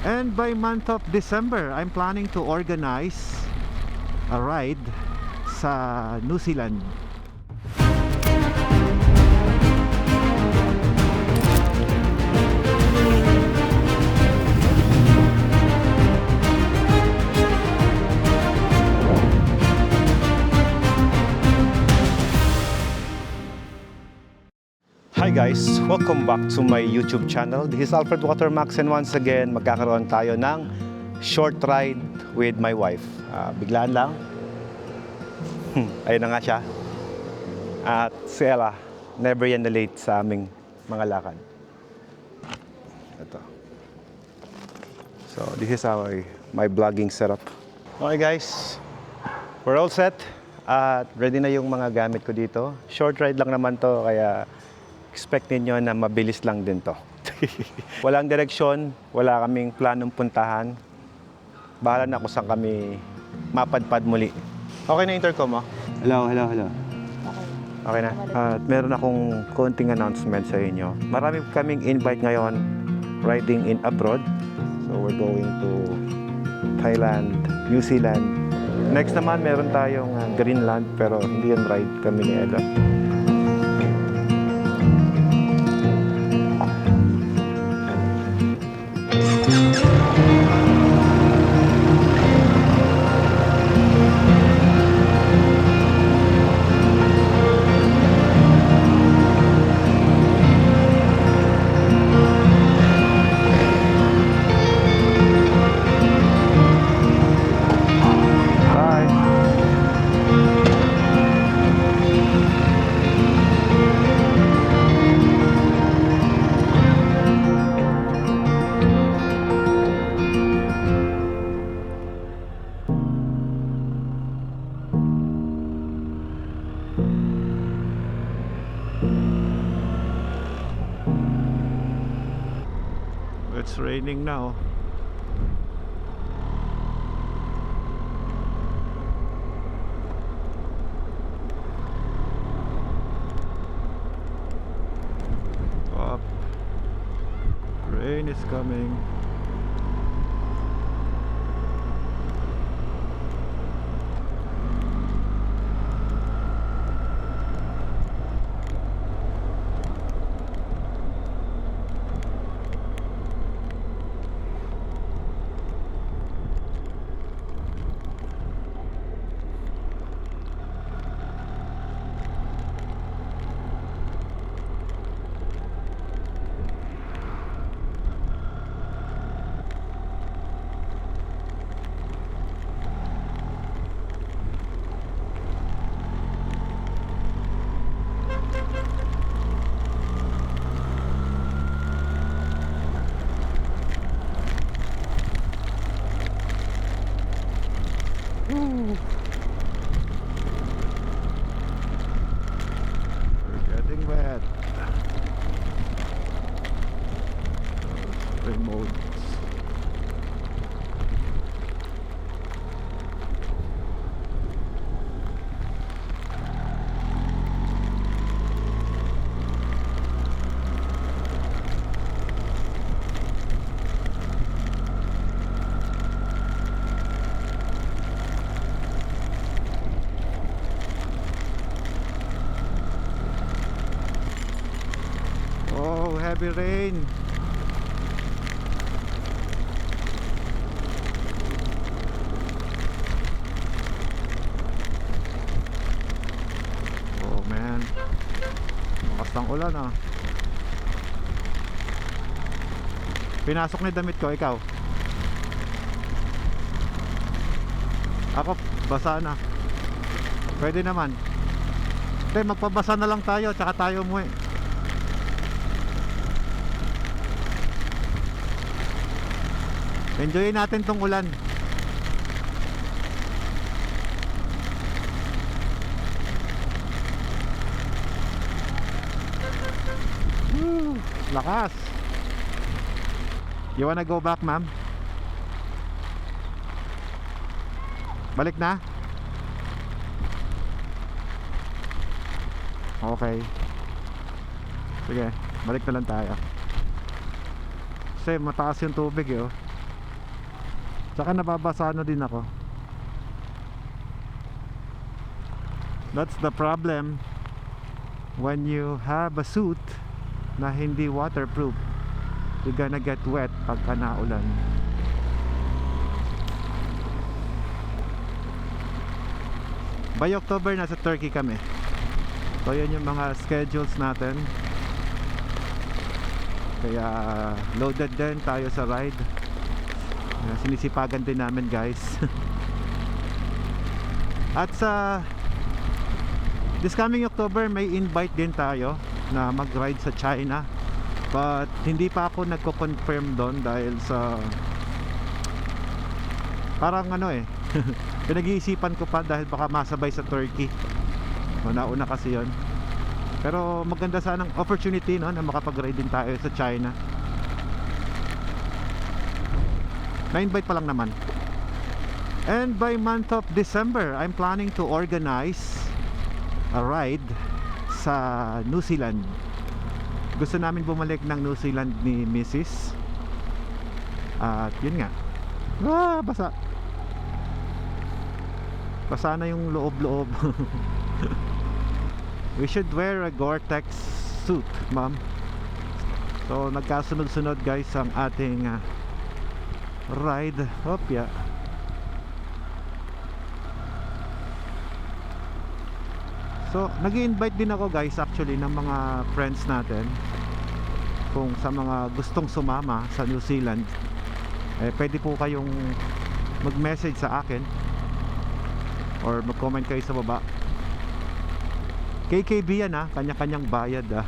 And by month of December, I'm planning to organize a ride sa New Zealand. Hi guys! Welcome back to my YouTube channel. This is Alfred Watermax and once again magkakaroon tayo ng short ride with my wife. Biglaan lang. Ayun na nga siya. At si Ella, never yan na late sa aming mga lakad. Ito. So this is my vlogging setup. Okay guys, we're all set. At ready na yung mga gamit ko dito. Short ride lang naman to kaya expect ninyo na mabilis lang din to. Walang direksyon, wala kaming planong puntahan. Bahala na kung saan kami mapadpad muli. Okay na intercom mo? Hello. Okay na. At meron akong konting announcement sa inyo. Marami kaming invite ngayon riding in abroad. So we're going to Thailand, New Zealand. Next naman meron tayong Greenland pero hindi yan ride kami ni Ella. It's raining now. Up. Rain is coming. We're getting wet. Remote. Oh, heavy rain. Oh man. Lakas ng ulan ah. Pinasok na yung damit ko, ikaw. Ako, basa na. Pwede naman. Hindi, magpabasa na lang tayo, tsaka tayo umuwi. Enjoyin natin tong ulan. Woo, lakas. You wanna go back, ma'am? Balik na? Okay. Sige, balik na lang tayo. Kasi mataas yung tubig eh, oh. Tsaka nababasa na din ako. That's the problem when you have a suit na hindi waterproof. You're gonna get wet pagka naulan. By October nasa Turkey kami. So yun yung mga schedules natin. Kaya loaded din tayo sa ride. Sinisipagan din namin guys. At sa this coming October may invite din tayo na mag-ride sa China. But hindi pa ako nagko-confirm doon dahil sa parang ano eh pinag-iisipan ko pa dahil baka masabay sa Turkey. So, nauna kasi yon. Pero maganda sanang opportunity no, na makapag-ride din tayo sa China. Na-invite pa lang naman. And by month of December I'm planning to organize a ride sa New Zealand. Gusto namin bumalik ng New Zealand ni Mrs. At yun nga, basa. Basa na yung loob-loob. We should wear a Gore-Tex suit, ma'am. So nagkasunod-sunod guys ang ating ride. Yeah. So nag-i-invite din ako guys actually ng mga friends natin. Kung sa mga gustong sumama sa New Zealand, pwede po kayong mag-message sa akin or mag-comment kayo sa baba. KKB yan ha, kanya-kanyang bayad ha.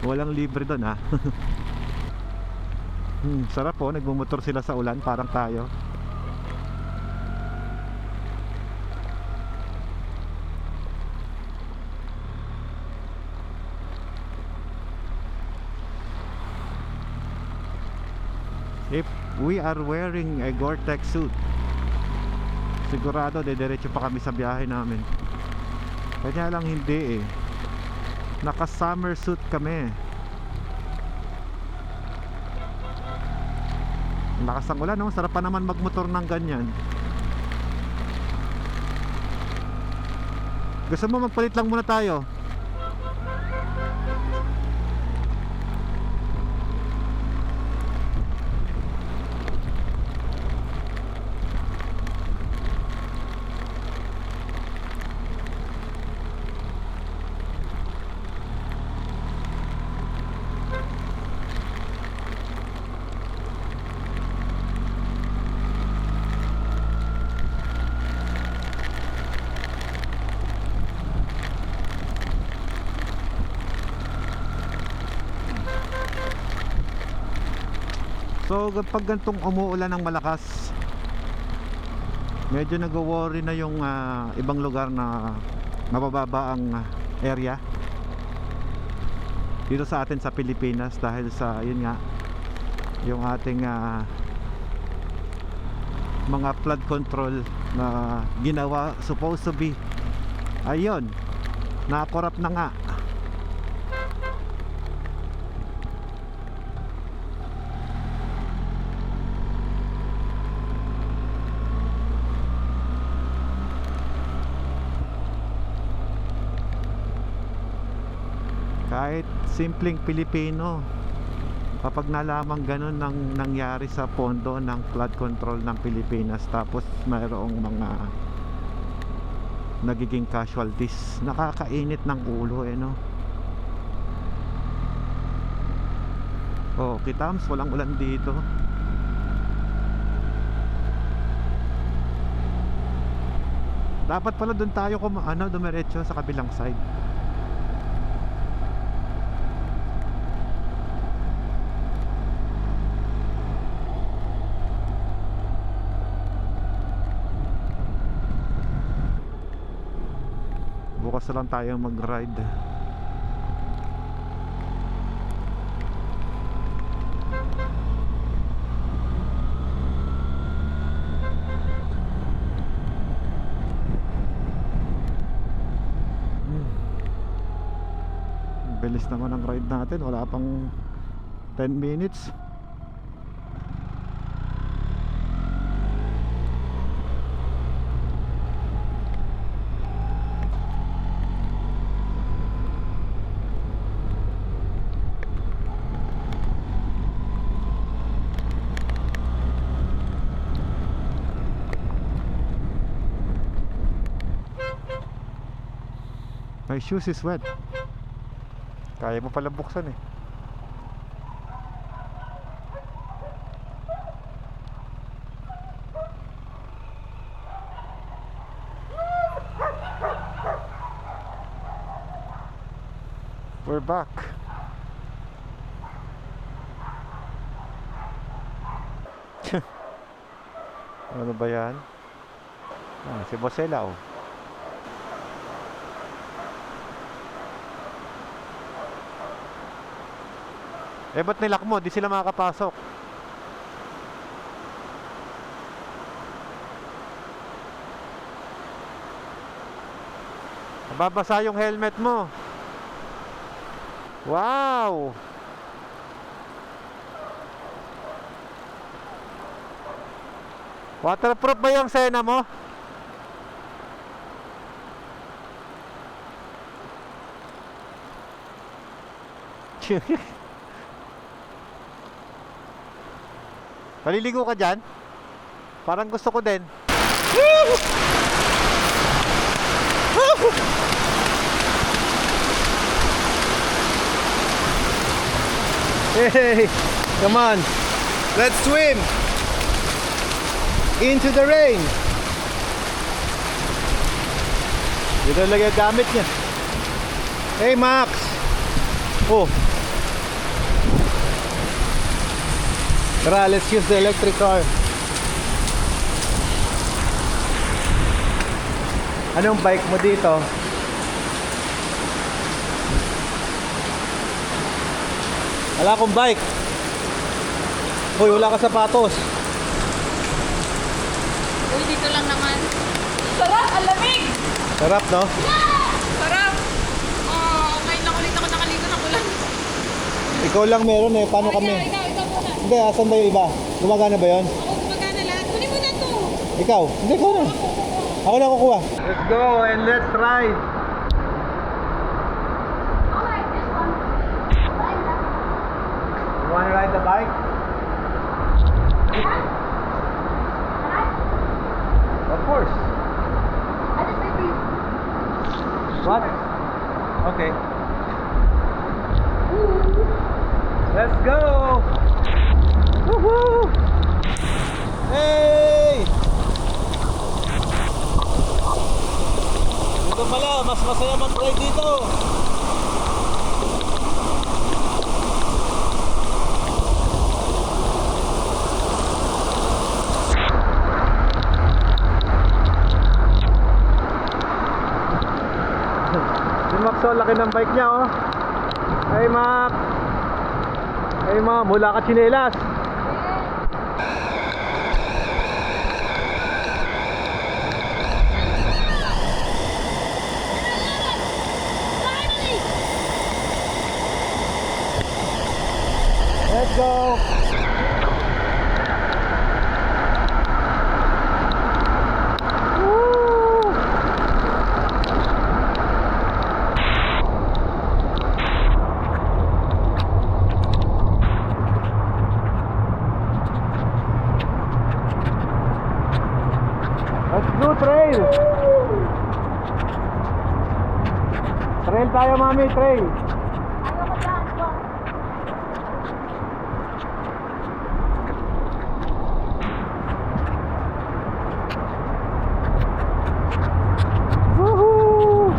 Walang libre doon ha. Sarap po, nagmumotor sila sa ulan parang tayo. If we are wearing a Gore-Tex suit, sigurado diretso pa kami sa biyahe namin. Kanya lang hindi eh. Naka summer suit kami. Lakas ang ulan no? Sarap pa naman magmotor ng ganyan. Gusto mo magpalit lang muna tayo? So pag gantong umuulan ng malakas, medyo nag-worry na yung ibang lugar na mabababa ang area dito sa atin sa Pilipinas dahil sa yun nga yung ating mga flood control na ginawa supposed to be, ayun, na-corrupt na nga. Kahit simpleng Pilipino, kapag nalaman ganun nang nangyari sa pondo ng flood control ng Pilipinas, tapos mayroong mga nagiging casualties, nakakainit ng ulo no. Oh, kitams, walang ulan dito. Dapat pala doon tayo dumiretso sa kabilang side. Bukas na lang tayo mag-ride. Bilis naman ang ride natin, wala pang 10 minutes. My shoes is wet. Kaya mo pala buksan eh. We're back. Ano ba yan? Si Bosela oh. Ba't nilak mo? Di sila makakapasok. Mababasa yung helmet mo. Wow! Waterproof ba yung Sena mo? Paliligo ka dyan? Parang gusto ko din. Hey, come on. Let's swim into the rain. Dito lagay ang gamit niya. Hey, Max. Oh. Tara, let's use the electric car. Anong bike mo dito? Wala akong bike. Hoy, wala ka sapatos. Uy, dito lang naman. Sarap! Ang lamig! Sarap, no? Sarap! Oh, ngayon lang ulit ako nakaligo ng ulan. Ikaw lang meron eh. Paano kami? Ikaw muna. Hindi, asan ba yung iba? Gumagana ba yun? Ako gumagana lahat. Kunin mo na to. Ikaw? Hindi, ikaw na. Ako lang kukuha. Let's go and let's ride. You wanna ride the bike? Of course. What? Okay. Let's go! Woohoo! Hey! Dito pala, mas masaya mag-ride dito. Si Max, oh, laki ng bike niya, oh. Hey, Max. Hey, Ma'am, wala ka tsinelas. Let's go. Woo! Let's do trail. Trail tayo, mami, trail. Woohoo!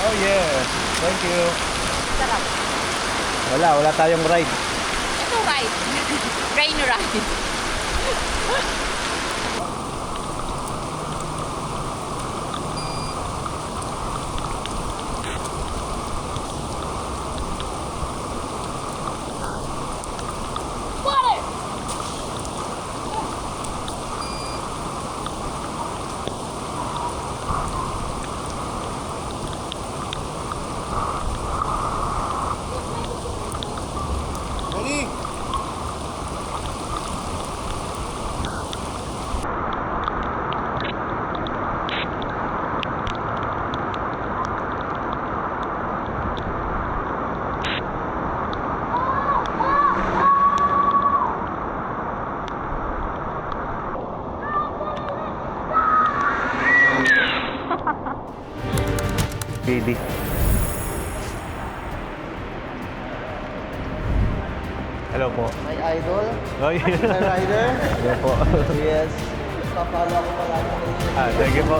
Oh yeah, thank you. Sarap. Wala tayong ride. Ito ride. Rain ride. Water! Lamig! Pili. Hello po. My idol, Oy. my rider. Hello po. Yes. Papalo ako palagi. Thank you po.